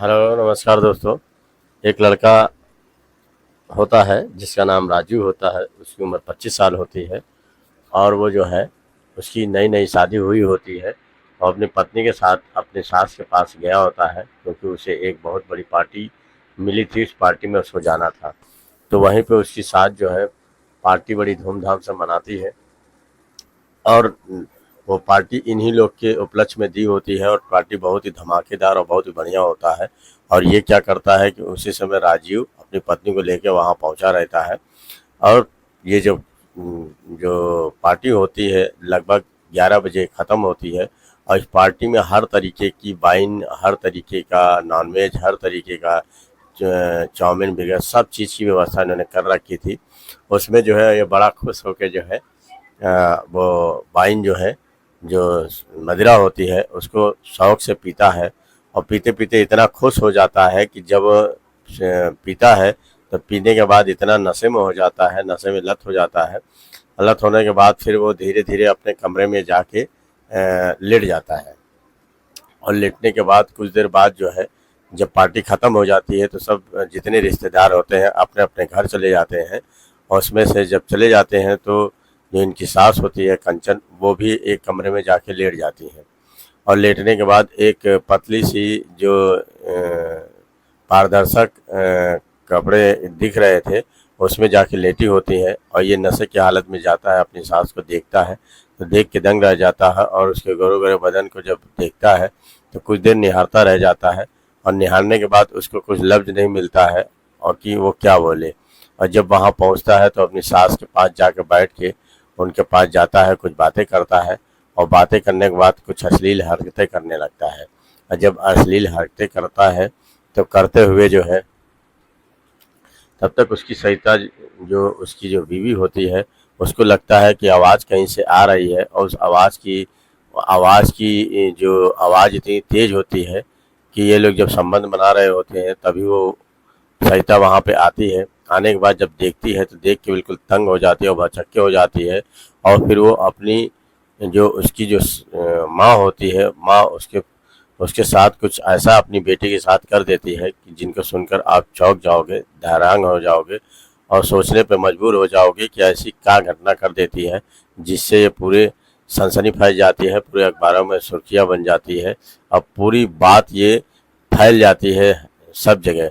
Hello नमस्कार दोस्तों। एक लड़का होता है जिसका नाम राजू होता है। उसकी उम्र 25 साल होती है और वो जो है उसकी नई नई शादी हुई होती है और अपनी पत्नी के साथ अपने सास के पास गया होता है क्योंकि उसे एक बहुत बड़ी पार्टी मिली थी। उस पार्टी में उसको जाना था। तो वहीं पे उसकी सास जो है पार्टी बड़ी धूमधाम से मनाती है और वो पार्टी इन्हीं लोग के उपलक्ष्य में दी होती है और पार्टी बहुत ही धमाकेदार और बहुत ही बढ़िया होता है। और ये क्या करता है कि उसी समय राजीव अपनी पत्नी को लेकर वहाँ पहुँचा रहता है और ये जो पार्टी होती है लगभग 11 बजे ख़त्म होती है। और इस पार्टी में हर तरीके की वाइन, हर तरीके का नॉनवेज, हर तरीके का चाउमीन वगैरह सब चीज़ की व्यवस्था इन्होंने कर रखी थी। उसमें जो है ये बड़ा खुश होकर जो है वो वाइन जो है, जो मदिरा होती है, उसको शौक से पीता है और पीते पीते इतना खुश हो जाता है कि जब पीता है तो पीने के बाद इतना नशे में हो जाता है, नशे में लत हो जाता है। लत होने के बाद फिर वो धीरे धीरे अपने कमरे में जाके लेट जाता है और लेटने के बाद कुछ देर बाद जो है जब पार्टी ख़त्म हो जाती है तो सब जितने रिश्तेदार होते हैं अपने अपने घर चले जाते हैं। और उसमें से जब चले जाते हैं तो जो इनकी सास होती है कंचन, वो भी एक कमरे में जाके लेट जाती हैं। और लेटने के बाद एक पतली सी जो पारदर्शक कपड़े दिख रहे थे उसमें जाके लेटी होती है और ये नशे की हालत में जाता है, अपनी सास को देखता है तो देख के दंग रह जाता है और उसके गोरे गोरे बदन को जब देखता है तो कुछ देर निहारता रह जाता है। और निहारने के बाद उसको कुछ लफ्ज नहीं मिलता है और कि वो क्या बोले। और जब वहाँ पहुँचता है तो अपनी सास के पास जाकर बैठ के उनके पास जाता है, कुछ बातें करता है और बातें करने के बाद कुछ अश्लील हरकतें करने लगता है। और जब अश्लील हरकतें करता है तो करते हुए जो है तब तक उसकी सहिता, जो उसकी जो बीवी होती है, उसको लगता है कि आवाज़ कहीं से आ रही है और उस आवाज़ की जो आवाज़ इतनी तेज़ होती है कि ये लोग जब संबंध बना रहे होते हैं तभी वो सरिता वहाँ पे आती है। आने के बाद जब देखती है तो देख के बिल्कुल तंग हो जाती है और भौचक्के हो जाती है। और फिर वो अपनी जो उसकी जो माँ होती है, माँ उसके उसके साथ कुछ ऐसा अपनी बेटी के साथ कर देती है कि जिनको सुनकर आप चौंक जाओगे, हैरान हो जाओगे और सोचने पे मजबूर हो जाओगे कि ऐसी क्या घटना कर देती है जिससे ये पूरे सनसनी फैल जाती है, पूरे अखबारों में सुर्खियाँ बन जाती है और पूरी बात ये फैल जाती है सब जगह।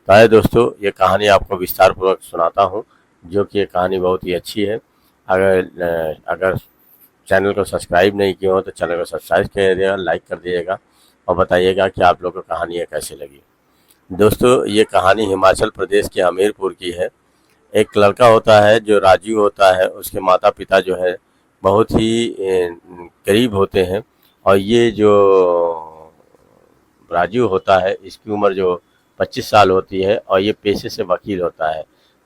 तो आइए दोस्तों, ये कहानी आपको विस्तार पूर्वक सुनाता हूँ, जो कि ये कहानी बहुत ही अच्छी है। अगर चैनल को सब्सक्राइब नहीं किए हो तो चैनल को सब्सक्राइब कर दिएगा, लाइक कर दिएगा और बताइएगा कि आप लोगों को कहानी ये कैसी लगी। दोस्तों, ये कहानी हिमाचल प्रदेश के हमीरपुर की है। एक लड़का होता है जो राजू होता है, उसके माता पिता जो है बहुत ही गरीब होते हैं। और ये जो राजू होता है इसकी उम्र जो 25 साल होती है और ये पेशे से वकील होता है।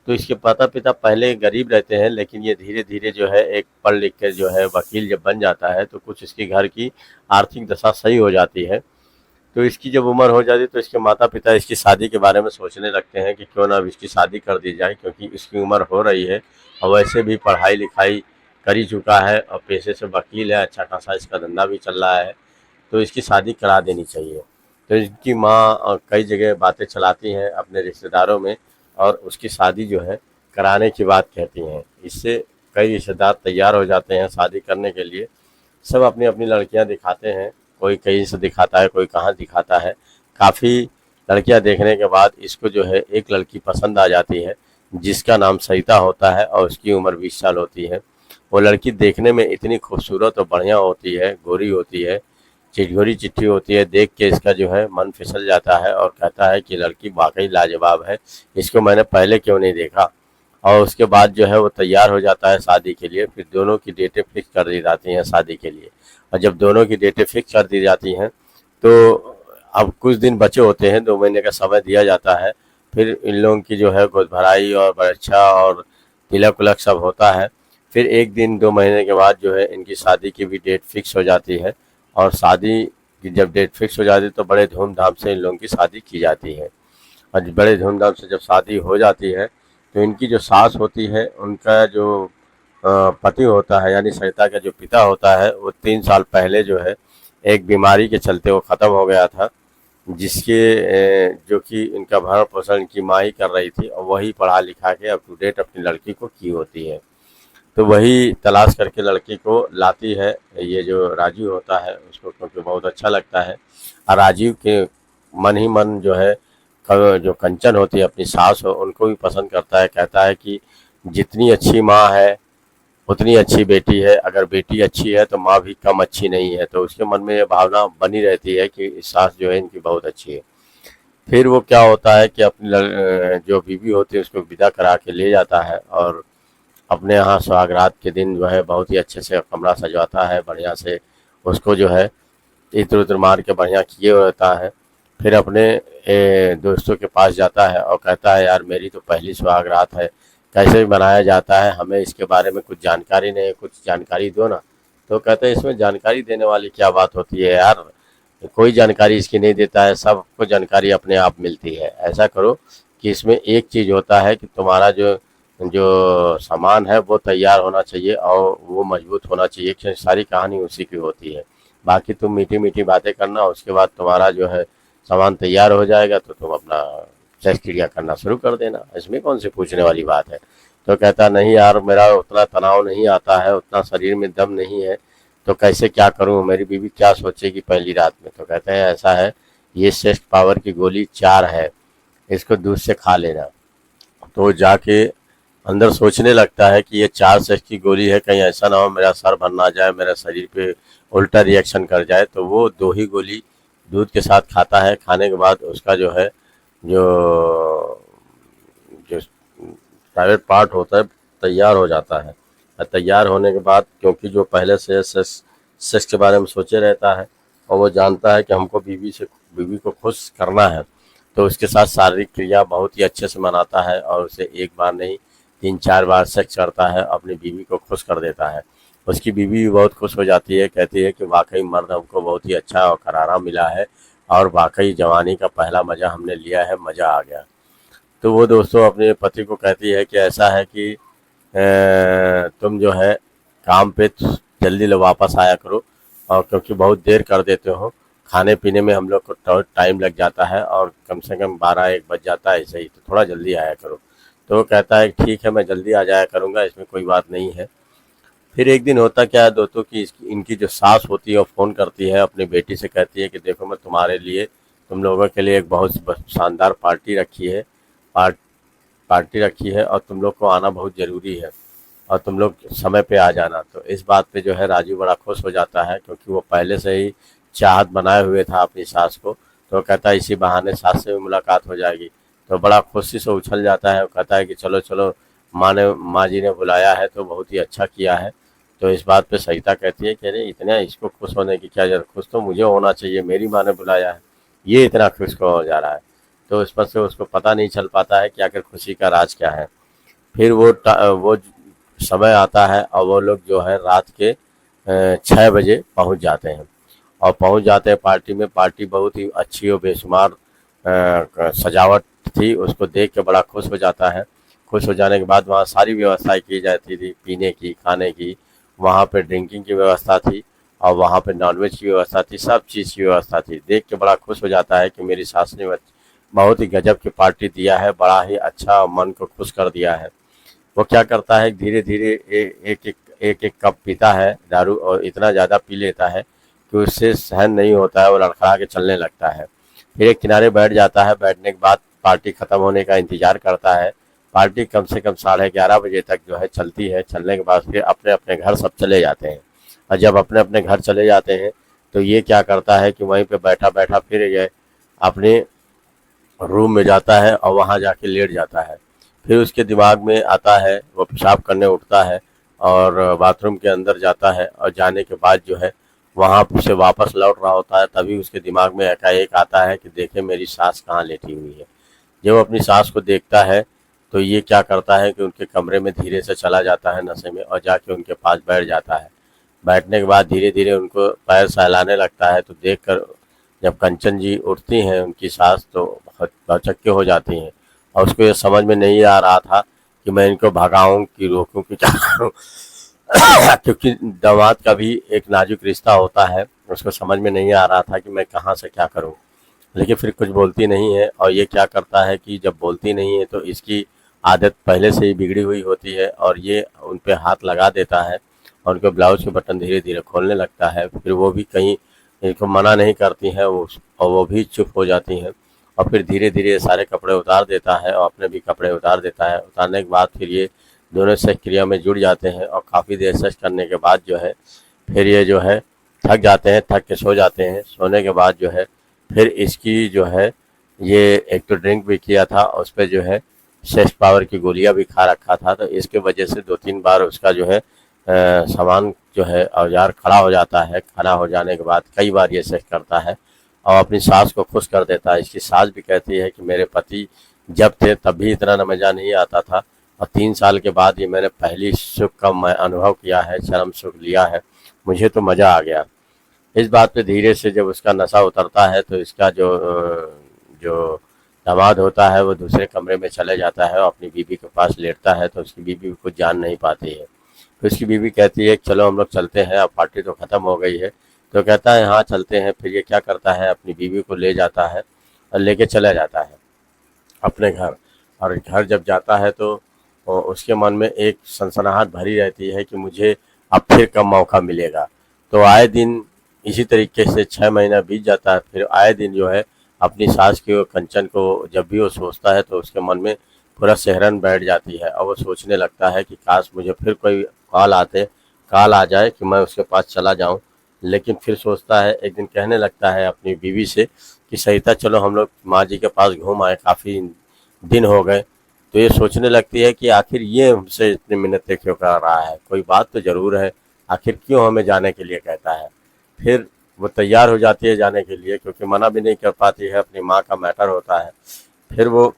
तो इसके माता पिता पहले गरीब रहते हैं लेकिन ये धीरे धीरे जो है एक पढ़ लिख कर जो है वकील जब बन जाता है तो कुछ इसके घर की आर्थिक दशा सही हो जाती है। तो इसकी जब उम्र हो जाती है तो इसके माता पिता इसकी शादी के बारे में सोचने लगते हैं कि क्यों ना अब इसकी शादी कर दी जाए, क्योंकि इसकी उम्र हो रही है और वैसे भी पढ़ाई लिखाई कर ही चुका है और पेशे से वकील है, अच्छा खासा इसका धंधा भी चल रहा है, तो इसकी शादी करा देनी चाहिए। तो इसकी माँ कई जगह बातें चलाती हैं अपने रिश्तेदारों में और उसकी शादी जो है कराने की बात कहती हैं। इससे कई रिश्तेदार तैयार हो जाते हैं शादी करने के लिए। सब अपनी अपनी लड़कियां दिखाते हैं, कोई कहीं से दिखाता है, कोई कहाँ दिखाता है। काफ़ी लड़कियां देखने के बाद इसको जो है एक लड़की पसंद आ जाती है जिसका नाम सरिता होता है और उसकी उम्र 20 साल होती है। वो लड़की देखने में इतनी खूबसूरत और बढ़िया होती है, गोरी होती है, चिटगोरी चिट्ठी होती है। देख के इसका जो है मन फिसल जाता है और कहता है कि लड़की वाकई लाजवाब है, इसको मैंने पहले क्यों नहीं देखा। और उसके बाद जो है वो तैयार हो जाता है शादी के लिए। फिर दोनों की डेटें फिक्स कर दी जाती हैं शादी के लिए। और जब दोनों की डेटें फिक्स कर दी जाती हैं तो अब कुछ दिन बचे होते हैं, 2 महीने का समय दिया जाता है। फिर इन लोगों की जो है गोद भराई और बरच्छा और तिलक उलक सब होता है। फिर एक दिन 2 महीने के बाद जो है इनकी शादी की भी डेट फिक्स हो जाती है। और शादी की जब डेट फिक्स हो जाती है तो बड़े धूमधाम से इन लोगों की शादी की जाती है। और बड़े धूमधाम से जब शादी हो जाती है तो इनकी जो सास होती है उनका जो पति होता है यानी सरिता का जो पिता होता है वो 3 साल पहले जो है एक बीमारी के चलते वो ख़त्म हो गया था। जिसके जो कि इनका भरण पोषण इनकी माँ ही कर रही थी और वही पढ़ा लिखा के अप टू डेट अपनी लड़की को की होती है। तो वही तलाश करके लड़की को लाती है, ये जो राजीव होता है उसको, क्योंकि बहुत अच्छा लगता है। और राजीव के मन ही मन जो है जो कंचन होती है अपनी सास हो उनको भी पसंद करता है। कहता है कि जितनी अच्छी माँ है उतनी अच्छी बेटी है, अगर बेटी अच्छी है तो माँ भी कम अच्छी नहीं है। तो उसके मन में ये भावना बनी रहती है कि सास जो है इनकी बहुत अच्छी है। फिर वो क्या होता है कि अपनी जो बीवी होती है उसको विदा करा के ले जाता है और अपने यहाँ सुहागरात के दिन जो है बहुत ही अच्छे से कमरा सजवाता है, बढ़िया से उसको जो है इत्र उत्र मार के बढ़िया किए हुए रहता है। फिर अपने दोस्तों के पास जाता है और कहता है यार मेरी तो पहली सुहागरात है, कैसे मनाया जाता है, हमें इसके बारे में कुछ जानकारी नहीं है, कुछ जानकारी दो ना। तो कहते हैं इसमें जानकारी देने वाली क्या बात होती है यार, कोई जानकारी इसकी नहीं देता है, सबको जानकारी अपने आप मिलती है। ऐसा करो कि इसमें एक चीज़ होता है कि तुम्हारा जो जो सामान है वो तैयार होना चाहिए और वो मजबूत होना चाहिए, क्योंकि सारी कहानी उसी की होती है। बाकी तुम मीठी मीठी बातें करना, उसके बाद तुम्हारा जो है सामान तैयार हो जाएगा तो तुम अपना शस्त्र क्रिया करना शुरू कर देना, इसमें कौन सी पूछने वाली बात है। तो कहता नहीं यार मेरा उतना तनाव नहीं आता है, उतना शरीर में दम नहीं है, तो कैसे क्या करूं, मेरी बीवी क्या सोचेगी पहली रात में। तो कहते हैं ऐसा है, ये श्रेष्ठ पावर की गोली 4 है, इसको दूध से खा लेना। तो जाके अंदर सोचने लगता है कि ये 4 सेक्स की गोली है, कहीं ऐसा ना हो मेरा सर भर ना जाए, मेरा शरीर पे उल्टा रिएक्शन कर जाए। तो वो 2 ही गोली दूध के साथ खाता है। खाने के बाद उसका जो है जो जो प्राइवेट पार्ट होता है तैयार हो जाता है। और तैयार होने के बाद क्योंकि जो पहले से सेक्स सेक्स के बारे में सोचे रहता है और वो जानता है कि हमको बीवी को खुश करना है, तो उसके साथ शारीरिक क्रिया बहुत ही अच्छे से मनाता है और उसे एक बार नहीं 3-4 बार सेक्स करता है, अपनी बीवी को खुश कर देता है। उसकी बीवी भी बहुत खुश हो जाती है, कहती है कि वाकई मर्द हमको बहुत ही अच्छा और करारा मिला है और वाकई जवानी का पहला मज़ा हमने लिया है, मज़ा आ गया। तो वो दोस्तों अपने पति को कहती है कि ऐसा है कि तुम जो है काम पे जल्दी वापस आया करो, और क्योंकि बहुत देर कर देते हो, खाने पीने में हम लोग को टाइम लग जाता है और कम से कम 12-1 बज जाता है ऐसे ही, तो थोड़ा जल्दी आया करो। तो वो कहता है ठीक है मैं जल्दी आ जाया करूँगा, इसमें कोई बात नहीं है। फिर एक दिन होता क्या है दोस्तों कि इनकी जो सास होती है वो फ़ोन करती है अपनी बेटी से, कहती है कि देखो मैं तुम्हारे लिए, तुम लोगों के लिए एक बहुत शानदार पार्ट पार्टी रखी है और तुम लोग को आना बहुत ज़रूरी है और तुम लोग समय पे आ जाना। तो इस बात पे जो है राजू बड़ा खुश हो जाता है, क्योंकि वो पहले से ही चाहत बनाए हुए था अपनी सास को। तो वो कहता है इसी बहाने सास से भी मुलाकात हो जाएगी। तो बड़ा खुशी से उछल जाता है और कहता है कि चलो चलो, माँ जी ने बुलाया है तो बहुत ही अच्छा किया है। तो इस बात पे सरिता कहती है कि अरे इतना इसको खुश होने की क्या जरूरत, खुश तो मुझे होना चाहिए, मेरी माँ ने बुलाया है, ये इतना खुश क्यों हो जा रहा है। तो इस पर से उसको पता नहीं चल पाता है कि आखिर खुशी का राज क्या है। फिर वो समय आता है और वो लोग जो है रात के 6 बजे पहुंच जाते हैं और पहुंच जाते हैं पार्टी में। पार्टी बहुत ही अच्छी और बेशुमार सजावट थी, उसको देख के बड़ा खुश हो जाता है। खुश हो जाने के बाद वहाँ सारी व्यवस्थाएं की जाती थी, पीने की, खाने की, वहाँ पे ड्रिंकिंग की व्यवस्था थी और वहाँ पे नॉनवेज की व्यवस्था थी, सब चीज़ की व्यवस्था थी। देख के बड़ा खुश हो जाता है कि मेरी सास ने बहुत ही गजब की पार्टी दिया है, बड़ा ही अच्छा मन को खुश कर दिया है। वो क्या करता है धीरे धीरे एक एक कप पीता है दारू और इतना ज़्यादा पी लेता है कि उससे सहन नहीं होता है, वो लड़खड़ा के चलने लगता है। फिर एक किनारे बैठ जाता है, बैठने के बाद पार्टी ख़त्म होने का इंतज़ार करता है। पार्टी कम से कम 11:30 बजे तक जो है चलती है। चलने के बाद फिर अपने अपने घर सब चले जाते हैं और जब अपने अपने घर चले जाते हैं तो ये क्या करता है कि वहीं पे बैठा बैठा फिर ये अपने रूम में जाता है और वहाँ जाके लेट जाता है। फिर उसके दिमाग में आता है, वो पेशाब करने उठता है और बाथरूम के अंदर जाता है और जाने के बाद जो है वहाँ से वापस लौट रहा होता है, तभी उसके दिमाग में एकाएक आता है कि देखे मेरी सास कहाँ लेटी हुई है। जब वो अपनी सास को देखता है तो ये क्या करता है कि उनके कमरे में धीरे से चला जाता है नशे में और जाके उनके पास बैठ जाता है। बैठने के बाद धीरे धीरे उनको पैर सहलाने लगता है, तो देखकर जब कंचन जी उठती हैं उनकी सास तो बहुत भौचक्के हो जाती हैं और उसको ये समझ में नहीं आ रहा था कि मैं इनको भगाऊं कि रोकूं कि क्या करूं। क्योंकि दामाद का भी एक नाजुक रिश्ता होता है, उसको समझ में नहीं आ रहा था कि मैं कहाँ से क्या करूं। लेकिन फिर कुछ बोलती नहीं है। और ये क्या करता है कि जब बोलती नहीं है तो इसकी आदत पहले से ही बिगड़ी हुई होती है और ये उन पे हाथ लगा देता है और उनके ब्लाउज के बटन धीरे धीरे खोलने लगता है। फिर वो भी कहीं इनको मना नहीं करती हैं वो, और वो भी चुप हो जाती हैं। और फिर धीरे धीरे सारे कपड़े उतार देता है और अपने भी कपड़े उतार देता है। उतारने के बाद फिर ये दोनों सेक्स क्रिया में जुड़ जाते हैं और काफ़ी देर सेक्स करने के बाद जो है फिर ये जो है थक जाते हैं, थक के सो जाते हैं। सोने के बाद जो है फिर इसकी जो है ये एक तो ड्रिंक भी किया था और उस पे जो है सेक्स पावर की गोलियां भी खा रखा था, तो इसके वजह से 2-3 बार उसका जो है सामान जो है औजार खड़ा हो जाता है। खड़ा हो जाने के बाद कई बार ये सेक्स करता है और अपनी सास को खुश कर देता है। इसकी सास भी कहती है कि मेरे पति जब थे तब भी इतना न मज़ा नहीं आता था और 3 साल के बाद ये मैंने पहली सुख का मैं अनुभव किया है, चरम सुख लिया है, मुझे तो मज़ा आ गया। इस बात पे धीरे से जब उसका नशा उतरता है तो इसका जो दामाद होता है वो दूसरे कमरे में चले जाता है और अपनी बीवी के पास लेटता है, तो उसकी बीवी कुछ जान नहीं पाती है। तो उसकी बीवी कहती है चलो हम लोग चलते हैं, अब पार्टी तो ख़त्म हो गई है। तो कहता है हाँ चलते हैं। फिर ये क्या करता है अपनी बीवी को ले जाता है और लेके चला जाता है अपने घर। और घर जब जाता है तो उसके मन में एक सनसनाहट भरी रहती है कि मुझे अब फिर कब मौका मिलेगा। तो आए दिन इसी तरीके से 6 महीना बीत जाता है। फिर आए दिन जो है अपनी सास की कंचन को जब भी वो सोचता है तो उसके मन में पूरा सिहरन बैठ जाती है और वो सोचने लगता है कि काश मुझे फिर कोई कॉल आ जाए कि मैं उसके पास चला जाऊं। लेकिन फिर सोचता है, एक दिन कहने लगता है अपनी बीवी से कि सहिता चलो हम लोग माँ जी के पास घूम आए, काफ़ी दिन हो गए। तो ये सोचने लगती है कि आखिर ये हमसे इतनी मिन्नतें क्यों कर रहा है, कोई बात तो ज़रूर है, आखिर क्यों हमें जाने के लिए कहता है। फिर वो तैयार हो जाती है जाने के लिए, क्योंकि मना भी नहीं कर पाती है, अपनी माँ का मैटर होता है। फिर वो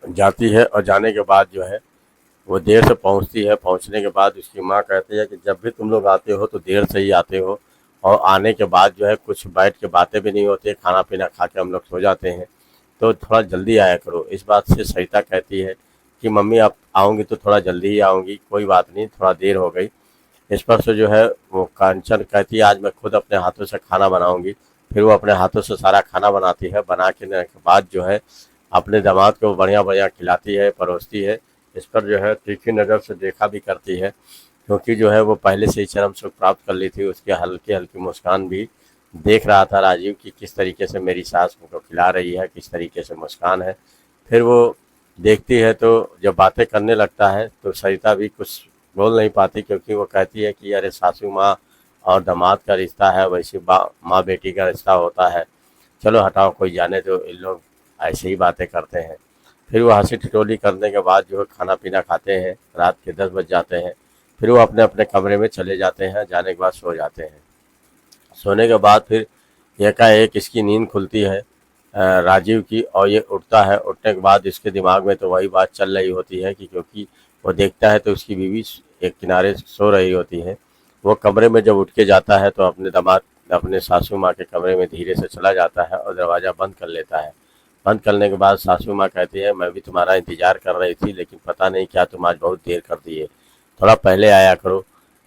जाती है और जाने के बाद जो है वो देर से पहुंचती है। पहुंचने के बाद उसकी माँ कहती है कि जब भी तुम लोग आते हो तो देर से ही आते हो और आने के बाद जो है कुछ बैठ के बातें भी नहीं होती, खाना पीना खा के हम लोग सो जाते हैं, तो थोड़ा जल्दी आया करो। इस बात से सरिता कहती है कि मम्मी आप आऊँगी तो थोड़ा जल्दी ही आऊँगी, कोई बात नहीं, थोड़ा देर हो गई। इस पर से जो है वो कांचन कहती है आज मैं खुद अपने हाथों से खाना बनाऊंगी। फिर वो अपने हाथों से सारा खाना बनाती है। बना के बाद जो है अपने दामाद को बढ़िया बढ़िया खिलाती है, परोसती है। इस पर जो है तीखी नज़र से देखा भी करती है, क्योंकि जो है वो पहले से ही चरम सुख प्राप्त कर ली थी। उसकी हल्की हल्की मुस्कान भी देख रहा था राजीव कि किस तरीके से मेरी सास मुझको खिला रही है, किस तरीके से मुस्कान है। फिर वो देखती है तो जब बातें करने लगता है तो सरिता भी कुछ बोल नहीं पाती, क्योंकि वो कहती है कि अरे सासू माँ और दामाद का रिश्ता है, वैसे माँ बेटी का रिश्ता होता है, चलो हटाओ कोई जाने दो, इन लोग ऐसे ही बातें करते हैं। फिर वो हंसी ठिठोली करने के बाद जो है खाना पीना खाते हैं, रात के 10 बज जाते हैं। फिर वो अपने अपने कमरे में चले जाते हैं, जाने के बाद सो जाते हैं। सोने के बाद फिर एकाएक इसकी नींद खुलती है राजीव की, और ये उठता है। उठने के बाद इसके दिमाग में तो वही बात चल रही होती है कि क्योंकि वो देखता है तो उसकी बीवी एक किनारे सो रही होती है। वो कमरे में जब उठ के जाता है तो अपने दामाद अपने सासू माँ के कमरे में धीरे से चला जाता है और दरवाज़ा बंद कर लेता है। बंद करने के बाद सासू माँ कहती है मैं भी तुम्हारा इंतज़ार कर रही थी, लेकिन पता नहीं क्या तुम आज बहुत देर कर दिए, थोड़ा पहले आया करो,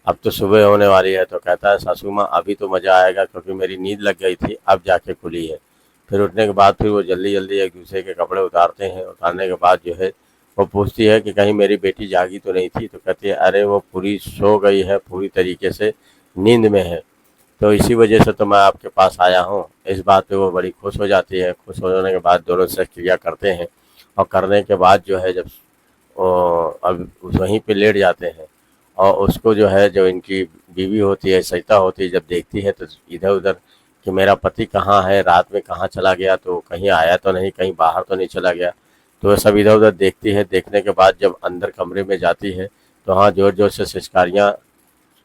अब तो सुबह होने वाली है। तो कहता है सासू माँ अभी तो मज़ा आएगा, क्योंकि मेरी नींद लग गई थी, अब जाके खुली है। फिर उठने के बाद फिर वो जल्दी जल्दी एक दूसरे के कपड़े उतारते हैं। उतारने के बाद जो है वो पूछती है कि कहीं मेरी बेटी जागी तो नहीं थी। तो कहती है अरे वो पूरी सो गई है, पूरी तरीके से नींद में है, तो इसी वजह से तो मैं आपके पास आया हूँ। इस बात पे वो बड़ी खुश हो जाती है। खुश हो जाने के बाद दोनों से क्रिया करते हैं और करने के बाद जो है जब अब वहीं पे लेट जाते हैं और उसको जो है जो इनकी बीवी होती है सरिता होती है, जब देखती है तो इधर उधर कि मेरा पति कहाँ है, रात में कहाँ चला गया, तो कहीं आया तो नहीं, कहीं बाहर तो नहीं चला गया। तो वह सब इधर उधर देखती है। देखने के बाद जब अंदर कमरे में जाती है तो हाँ जोर जोर से सिसकारियाँ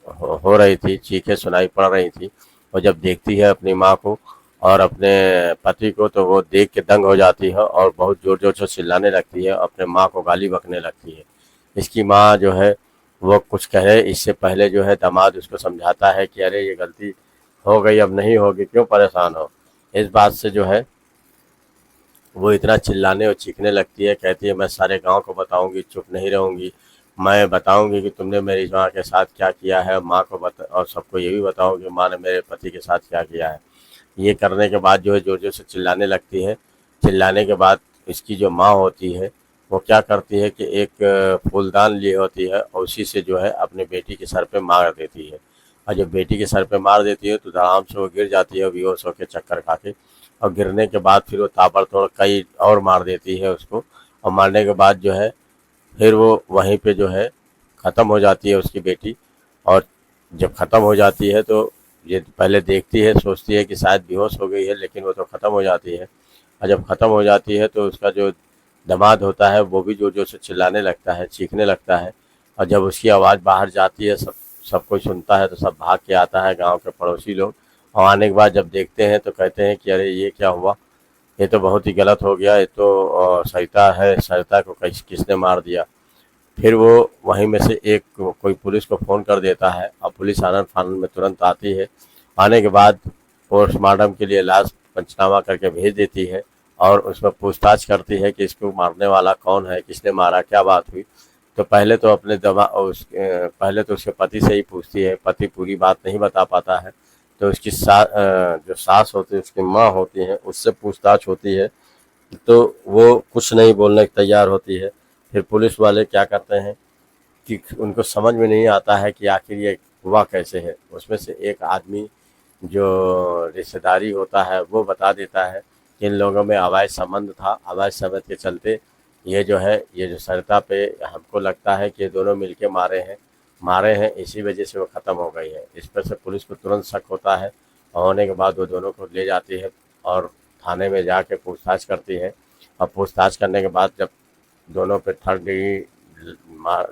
हो रही थी, चीखें सुनाई पड़ रही थी। और जब देखती है अपनी माँ को और अपने पति को तो वो देख के दंग हो जाती है और बहुत ज़ोर ज़ोर से चिल्लाने लगती है, अपने माँ को गाली बकने लगती है। इसकी माँ जो है वो कुछ कहे इससे पहले जो है दामाद उसको समझाता है कि अरे ये गलती हो गई, अब नहीं होगी, क्यों परेशान हो। इस बात से जो है वो इतना चिल्लाने और चीखने लगती है। कहती है मैं सारे गांव को बताऊंगी, चुप नहीं रहूंगी, मैं बताऊंगी कि तुमने मेरी माँ के साथ क्या किया है, माँ को बता और सबको ये भी बताऊंगी माँ ने मेरे पति के साथ क्या किया है। ये करने के बाद जो है ज़ोर ज़ोर से चिल्लाने लगती है। चिल्लाने के बाद इसकी जो माँ होती है वो क्या करती है कि एक फूलदान ली होती है और उसी से जो है अपने बेटी के सर पे मार देती है। और जब बेटी के सर पे मार देती है तो धड़ाम से वो गिर जाती है बेहोश होकर चक्कर खा के। और गिरने के बाद फिर वो ताबड़तोड़ कई और मार देती है उसको। और मारने के बाद जो है फिर वो वहीं पे जो है ख़त्म हो जाती है उसकी बेटी। और जब ख़त्म हो जाती है तो ये पहले देखती है, सोचती है कि शायद बेहोश हो गई है, लेकिन वो तो ख़त्म हो जाती है। और जब ख़त्म हो जाती है तो उसका जो दामाद होता है वो भी ज़ोर ज़ोर से चिल्लाने लगता है, चीखने लगता है। और जब उसकी आवाज़ बाहर जाती है, सब कोई सुनता है, तो सब भाग के आता है, गाँव के पड़ोसी लोग। और आने के बाद जब देखते हैं तो कहते हैं कि अरे ये क्या हुआ, ये तो बहुत ही गलत हो गया, ये तो सरिता है, सरिता को किसने मार दिया। फिर वो वहीं में से एक कोई पुलिस को फ़ोन कर देता है और पुलिस आनन फानन में तुरंत आती है। आने के बाद पोस्टमार्टम के लिए लाश पंचनामा करके भेज देती है और उसमें पूछताछ करती है कि इसको मारने वाला कौन है, किसने मारा, क्या बात हुई। तो पहले तो उसके पति से ही पूछती है। पति पूरी बात नहीं बता पाता है, तो उसकी जो सास होती है, उसकी माँ होती हैं, उससे पूछताछ होती है। तो वो कुछ नहीं बोलने को तैयार होती है। फिर पुलिस वाले क्या करते हैं कि उनको समझ में नहीं आता है कि आखिर ये हुआ कैसे है। उसमें से एक आदमी जो रिश्तेदारी होता है वो बता देता है कि इन लोगों में अवैध संबंध था। अवैध संबंध के चलते ये जो सरिता पे हमको लगता है कि ये दोनों मिलके मारे हैं, इसी वजह से वो ख़त्म हो गई है। इस पर से पुलिस को तुरंत शक होता है और होने के बाद वो दोनों को ले जाती है और थाने में जाके पूछताछ करती है। और पूछताछ करने के बाद जब दोनों पे थर्ड डिग्री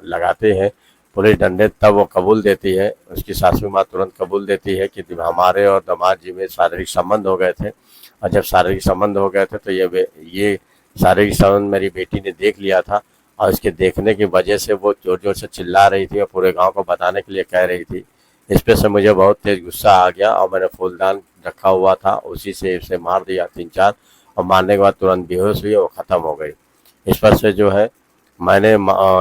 लगाते हैं पुलिस डंडे, तब वो कबूल देती है। उसकी सासू माँ तुरंत कबूल देती है कि हमारे और दामाद जी में शारीरिक संबंध हो गए थे। और जब शारीरिक संबंध हो गए थे तो ये शारीरिक संबंध मेरी बेटी ने देख लिया था और इसके देखने की वजह से वो जोर जोर से चिल्ला रही थी और पूरे गांव को बताने के लिए कह रही थी। इस पे से मुझे बहुत तेज गुस्सा आ गया और मैंने फूलदान रखा हुआ था, उसी से इसे मार दिया 3-4। और मारने के बाद तुरंत बेहोश हुई और वो ख़त्म हो गई। इस पर से जो है मैंने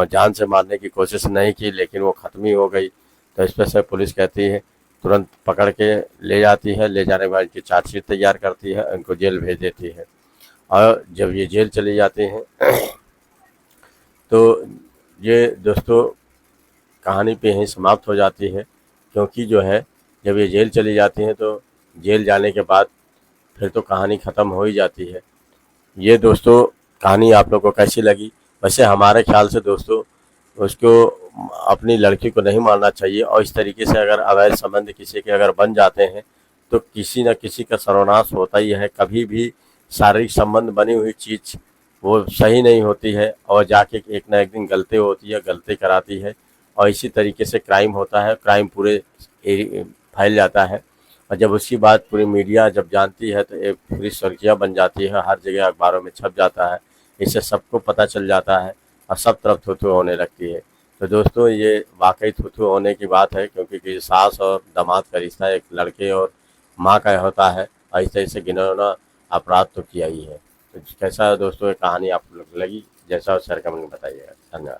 जान से मारने की कोशिश नहीं की, लेकिन वो ख़त्म ही हो गई। तो इस पर से पुलिस कहती है, तुरंत पकड़ के ले जाती है। ले जाने के बाद इनकी चार्जशीट तैयार करती है, इनको जेल भेज देती है। और जब ये जेल चली जाती हैं तो ये दोस्तों कहानी पे यहीं समाप्त हो जाती है। क्योंकि जो है जब ये जेल चली जाती हैं तो जेल जाने के बाद फिर तो कहानी ख़त्म हो ही जाती है। ये दोस्तों कहानी आप लोग को कैसी लगी? वैसे हमारे ख्याल से दोस्तों उसको अपनी लड़की को नहीं मारना चाहिए। और इस तरीके से अगर अवैध संबंध किसी के अगर बन जाते हैं तो किसी न किसी का सर्वनाश होता ही है। कभी भी शारीरिक संबंध बनी हुई चीज़ वो सही नहीं होती है और जाके एक ना एक दिन गलती होती है, गलती कराती है और इसी तरीके से क्राइम होता है। क्राइम पूरे फैल जाता है और जब उसकी बात पूरी मीडिया जब जानती है तो एक पूरी सुर्खियाँ बन जाती है, हर जगह अखबारों में छप जाता है। इससे सबको पता चल जाता है और सब तरफ थू-थू होने लगती है। तो दोस्तों ये वाक़ई थू-थू होने की बात है, क्योंकि सास और दामाद का रिश्ता एक लड़के और माँ का होता है और इस तरह से घिनौना अपराध तो किया ही है। तो कैसा है दोस्तों ये कहानी आप लोग लगी? जैसा हो शेयर कमेंट में बताइएगा। धन्यवाद।